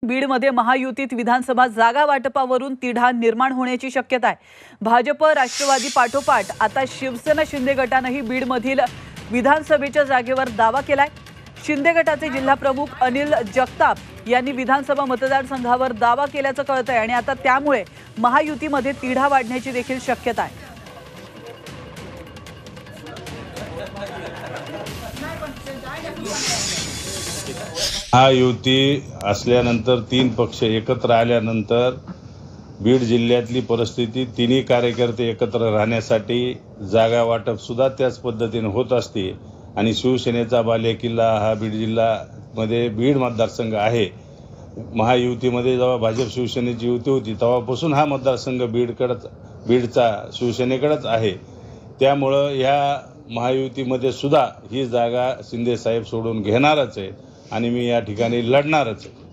बीडमध्ये महायुतीत विधानसभा जागा वाटपावरून तिढा निर्माण होण्याची शक्यता आहे। भाजप राष्ट्रवादी पाठोपाठ आता शिवसेना शिंदे गटानेही बीडमधील विधानसभेच्या जागेवर दावा केलाय। शिंदे गटाचे जिल्हा प्रमुख अनिल जगताप यांनी विधानसभा मतदारसंघावर दावा केल्याचं कळतंय आणि आता त्यामुळे महायुतीमध्ये तिढा वाढण्याची देखील शक्यता आहे। महायुती असल्यानंतर 3 पक्ष एकत्र आल्यानंतर बीड जिल्ह्यातली परिस्थिती तिन्ही कार्यकर्ते एकत्र राहण्यासाठी जागा वाटप सुद्धा त्याच पद्धतीने होत असते आणि शिवसेनेचा बालेकिल्ला हा बीड जिल्ह्यामध्ये बीड मतदारसंघ आहे। महायुतीमध्ये जेव्हा भाजप शिवसेनेची युती होती तेव्हापासून हा मतदारसंघ बीडचा शिवसेनेकडेच आहे। त्यामुळं ह्या महायुतीमध्ये सुद्धा ही जागा शिंदे साहेब सोडून घेणारच आहे आणि मी या ठिकाणी लढणारच आहे।